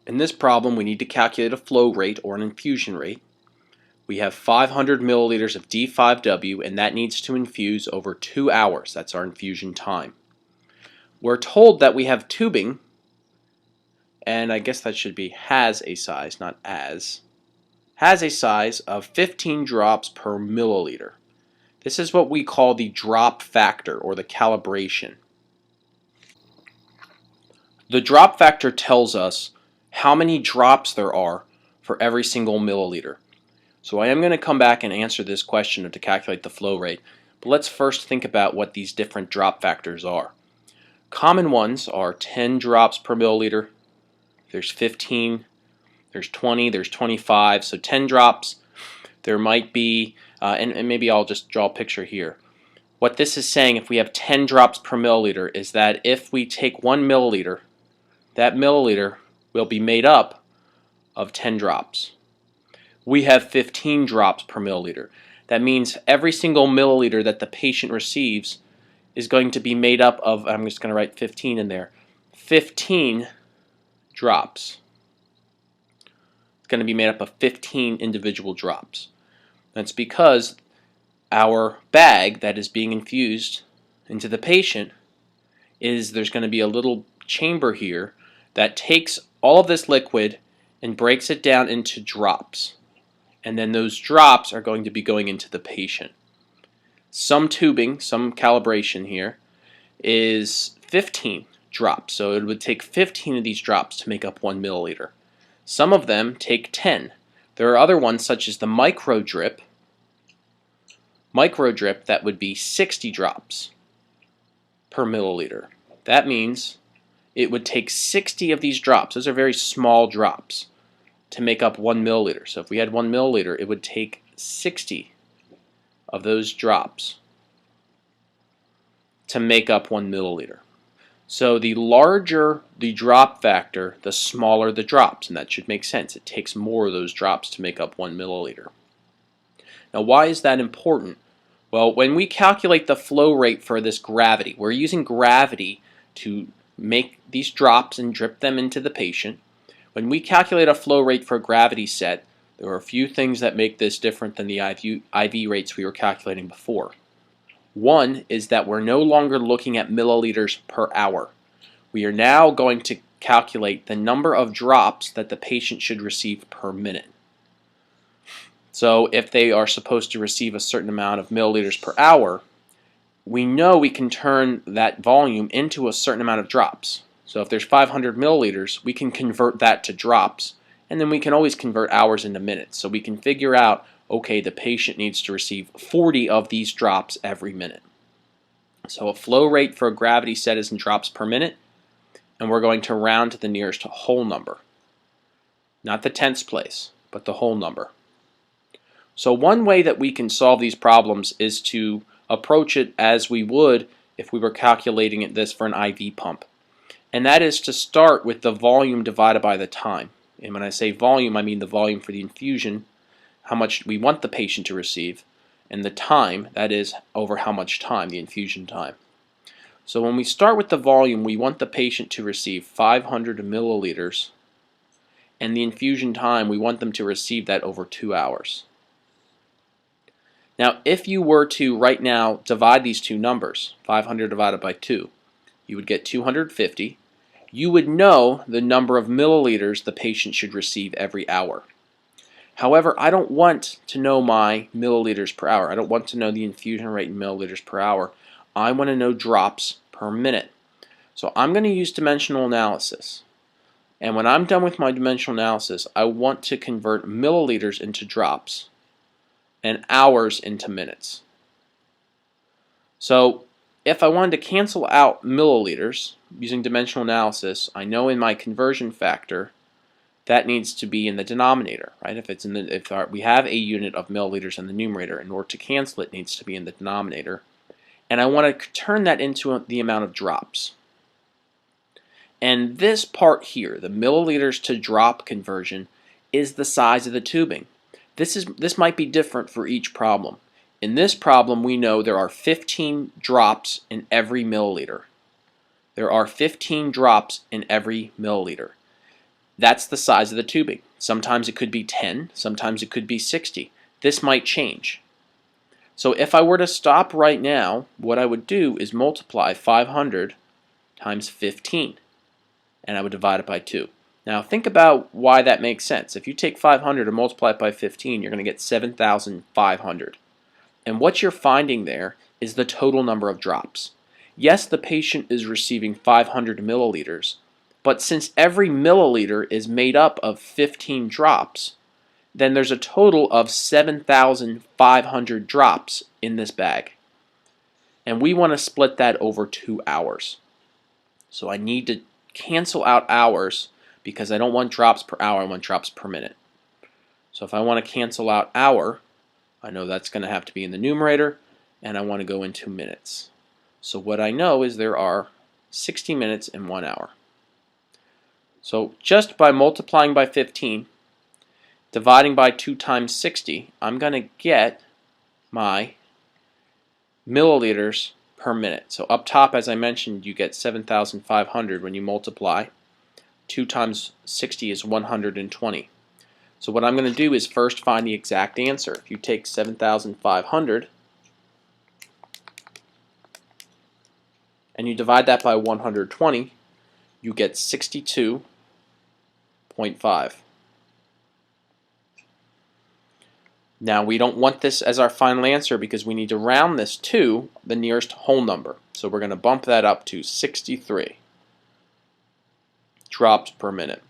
In this problem, we need to calculate a flow rate or an infusion rate. We have 500 milliliters of D5W, and that needs to infuse over 2 hours. That's our infusion time. We're told that we have tubing, and I guess that should be has a size, not as, has a size of 15 drops per milliliter. This is what we call the drop factor or the calibration. The drop factor tells us how many drops there are for every single milliliter. So I am going to come back and answer this question to calculate the flow rate, but let's first think about what these different drop factors are. Common ones are 10 drops per milliliter, there's 15, there's 20, there's 25, so 10 drops. There might be, and maybe I'll just draw a picture here. What this is saying, if we have 10 drops per milliliter, is that if we take 1 milliliter, that milliliter will be made up of 10 drops. We have 15 drops per milliliter. That means every single milliliter that the patient receives is going to be made up of, I'm just going to write 15 in there, 15 drops. It's going to be made up of 15 individual drops. That's because our bag that is being infused into the patient there's going to be a little chamber here that takes all of this liquid and breaks it down into drops. And then those drops are going to be going into the patient. Some tubing, some calibration here, is 15 drops. So it would take 15 of these drops to make up 1 milliliter. Some of them take 10. There are other ones such as the micro drip that would be 60 drops per milliliter. That means it would take 60 of these drops. Those are very small drops to make up 1 milliliter. So if we had 1 milliliter, it would take 60 of those drops to make up 1 milliliter. So the larger the drop factor, the smaller the drops, and that should make sense. It takes more of those drops to make up 1 milliliter. Now, why is that important? Well, when we calculate the flow rate for this gravity, we're using gravity to make these drops and drip them into the patient. When we calculate a flow rate for a gravity set, there are a few things that make this different than the IV rates we were calculating before. One is that we're no longer looking at milliliters per hour. We are now going to calculate the number of drops that the patient should receive per minute. So if they are supposed to receive a certain amount of milliliters per hour, we know we can turn that volume into a certain amount of drops. So if there's 500 milliliters, we can convert that to drops, and then we can always convert hours into minutes. So we can figure out, okay, the patient needs to receive 40 of these drops every minute. So a flow rate for a gravity set is in drops per minute, and we're going to round to the nearest whole number. Not the tenths place, but the whole number. So one way that we can solve these problems is to approach it as we would if we were calculating this for an IV pump. And that is to start with the volume divided by the time. And when I say volume, I mean the volume for the infusion, how much we want the patient to receive, and the time, that is over how much time, the infusion time. So when we start with the volume, we want the patient to receive 500 milliliters, and the infusion time, we want them to receive that over 2 hours. Now, if you were to right now divide these two numbers, 500 divided by 2, you would get 250. You would know the number of milliliters the patient should receive every hour. However, I don't want to know my milliliters per hour. I don't want to know the infusion rate in milliliters per hour. I want to know drops per minute. So I'm going to use dimensional analysis. And when I'm done with my dimensional analysis, I want to convert milliliters into drops and hours into minutes. So if I wanted to cancel out milliliters using dimensional analysis, I know in my conversion factor that needs to be in the denominator, right? If we have a unit of milliliters in the numerator, in order to cancel it needs to be in the denominator. And I want to turn that into the amount of drops. And this part here, the milliliters to drop conversion, is the size of the tubing. This might be different for each problem. In this problem, we know there are 15 drops in every milliliter. There are 15 drops in every milliliter. That's the size of the tubing. Sometimes it could be 10, sometimes it could be 60. This might change. So if I were to stop right now, what I would do is multiply 500 times 15, and I would divide it by 2. Now think about why that makes sense. If you take 500 and multiply it by 15, you're going to get 7,500. And what you're finding there is the total number of drops. Yes, the patient is receiving 500 milliliters, but since every milliliter is made up of 15 drops, then there's a total of 7,500 drops in this bag. And we want to split that over 2 hours. So I need to cancel out hours because I don't want drops per hour, I want drops per minute. So if I want to cancel out hour, I know that's going to have to be in the numerator, and I want to go into minutes. So what I know is there are 60 minutes in 1 hour. So just by multiplying by 15, dividing by 2 times 60, I'm going to get my milliliters per minute. So up top, as I mentioned, you get 7,500 when you multiply. 2 times 60 is 120. So what I'm going to do is first find the exact answer. If you take 7,500 and you divide that by 120, you get 62.5. Now we don't want this as our final answer because we need to round this to the nearest whole number. So we're going to bump that up to 63 drops per minute.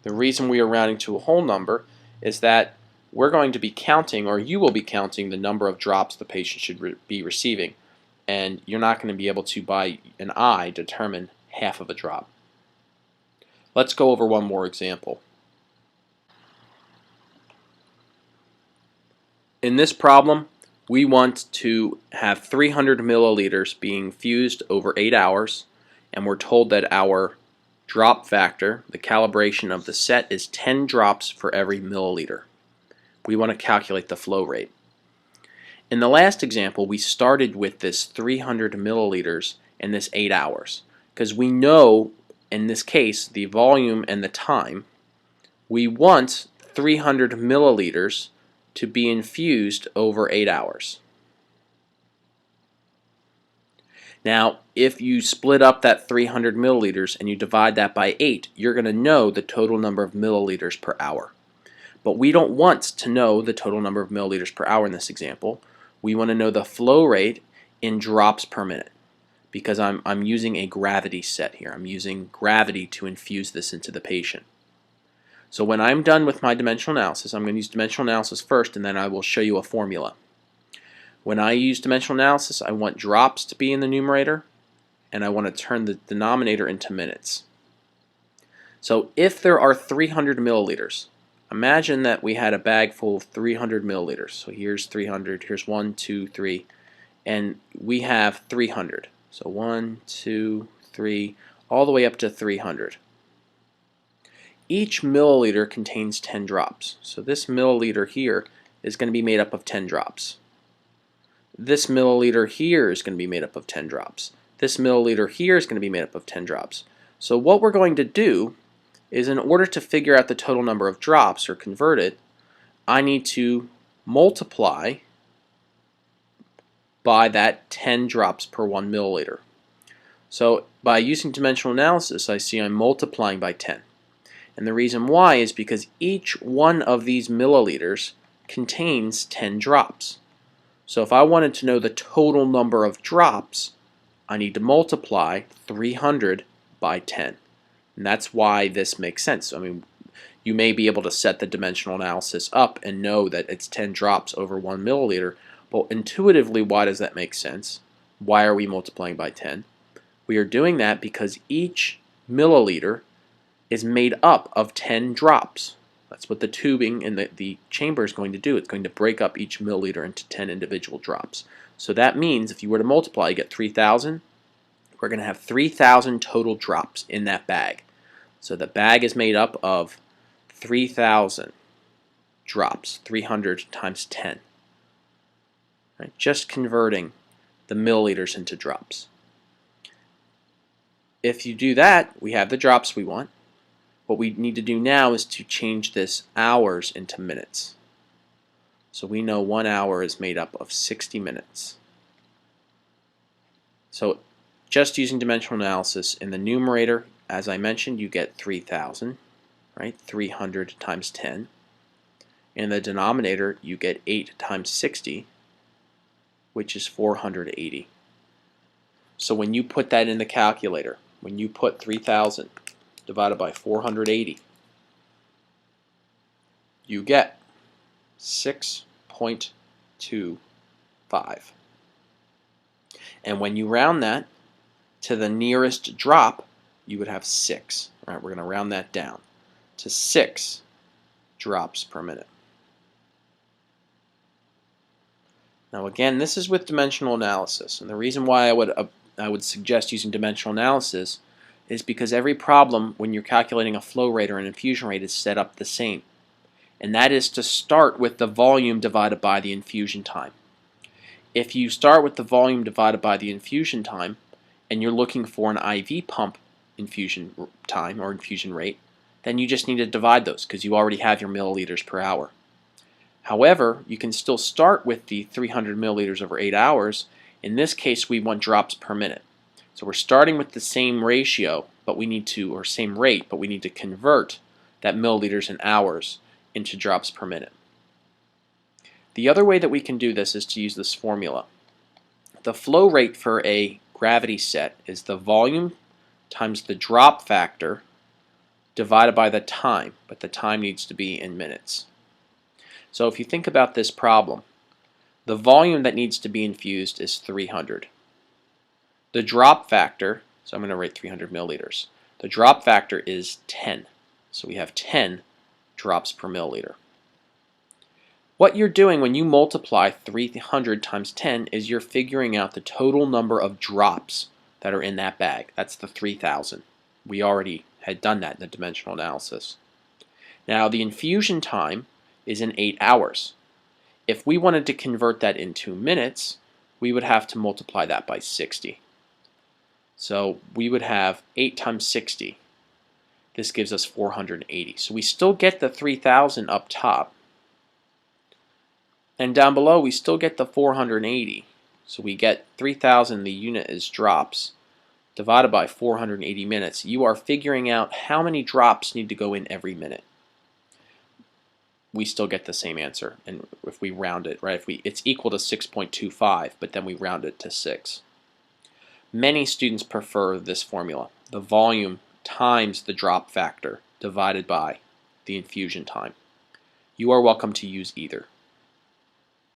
The reason we are rounding to a whole number is that we're going to be counting, or you will be counting, the number of drops the patient should be receiving, and you're not going to be able to, by an eye, determine half of a drop. Let's go over one more example. In this problem, we want to have 300 milliliters being fused over 8 hours, and we're told that our drop factor, the calibration of the set, is 10 drops for every milliliter. We want to calculate the flow rate. In the last example, we started with this 300 milliliters in this 8 hours because we know, in this case, the volume and the time. We want 300 milliliters to be infused over 8 hours. Now, if you split up that 300 milliliters and you divide that by 8, you're going to know the total number of milliliters per hour. But we don't want to know the total number of milliliters per hour in this example. We want to know the flow rate in drops per minute because I'm using a gravity set here. I'm using gravity to infuse this into the patient. So when I'm done with my dimensional analysis, I'm going to use dimensional analysis first, and then I will show you a formula. When I use dimensional analysis, I want drops to be in the numerator, and I want to turn the denominator into minutes. So if there are 300 milliliters, imagine that we had a bag full of 300 milliliters. So here's 300, here's 1, 2, 3, and we have 300. So 1, 2, 3, all the way up to 300. Each milliliter contains 10 drops. So this milliliter here is going to be made up of 10 drops. This milliliter here is going to be made up of 10 drops. This milliliter here is going to be made up of 10 drops. So what we're going to do is, in order to figure out the total number of drops or convert it, I need to multiply by that 10 drops per 1 milliliter. So by using dimensional analysis, I see I'm multiplying by 10. And the reason why is because each one of these milliliters contains 10 drops. So if I wanted to know the total number of drops, I need to multiply 300 by 10. And that's why this makes sense. I mean, you may be able to set the dimensional analysis up and know that it's 10 drops over 1 milliliter, but intuitively, why does that make sense? Why are we multiplying by 10? We are doing that because each milliliter is made up of 10 drops. That's what the tubing in the chamber is going to do. It's going to break up each milliliter into 10 individual drops. So that means if you were to multiply, you get 3,000. We're going to have 3,000 total drops in that bag. So the bag is made up of 3,000 drops, 300 times 10. Right? Just converting the milliliters into drops. If you do that, we have the drops we want. What we need to do now is to change this hours into minutes. So we know 1 hour is made up of 60 minutes. So just using dimensional analysis, in the numerator, as I mentioned, you get 3,000, right? 300 times 10. In the denominator, you get 8 times 60, which is 480. So when you put that in the calculator, when you put 3,000 divided by 480, you get 6.25. And when you round that to the nearest drop, you would have 6. All right, we're going to round that down to 6 drops per minute. Now again, this is with dimensional analysis, and the reason why I would suggest using dimensional analysis is because every problem when you're calculating a flow rate or an infusion rate is set up the same, and that is to start with the volume divided by the infusion time. If you start with the volume divided by the infusion time and you're looking for an IV pump infusion time or infusion rate, then you just need to divide those because you already have your milliliters per hour. However, you can still start with the 300 milliliters over 8 hours. In this case, we want drops per minute. So we're starting with the same ratio, but we need to, or same rate, but we need to convert that milliliters and hours into drops per minute. The other way that we can do this is to use this formula. The flow rate for a gravity set is the volume times the drop factor divided by the time, but the time needs to be in minutes. So if you think about this problem, the volume that needs to be infused is 300. The drop factor, so I'm going to write 300 milliliters. The drop factor is 10. So we have 10 drops per milliliter. What you're doing when you multiply 300 times 10 is you're figuring out the total number of drops that are in that bag. That's the 3,000. We already had done that in the dimensional analysis. Now the infusion time is in 8 hours. If we wanted to convert that into minutes, we would have to multiply that by 60. So we would have 8 times 60. This gives us 480. So we still get the 3,000 up top. And down below we still get the 480. So we get 3,000, the unit is drops, divided by 480 minutes. You are figuring out how many drops need to go in every minute. We still get the same answer, and if we round it, right, it's equal to 6.25, but then we round it to 6. Many students prefer this formula, the volume times the drop factor divided by the infusion time. You are welcome to use either.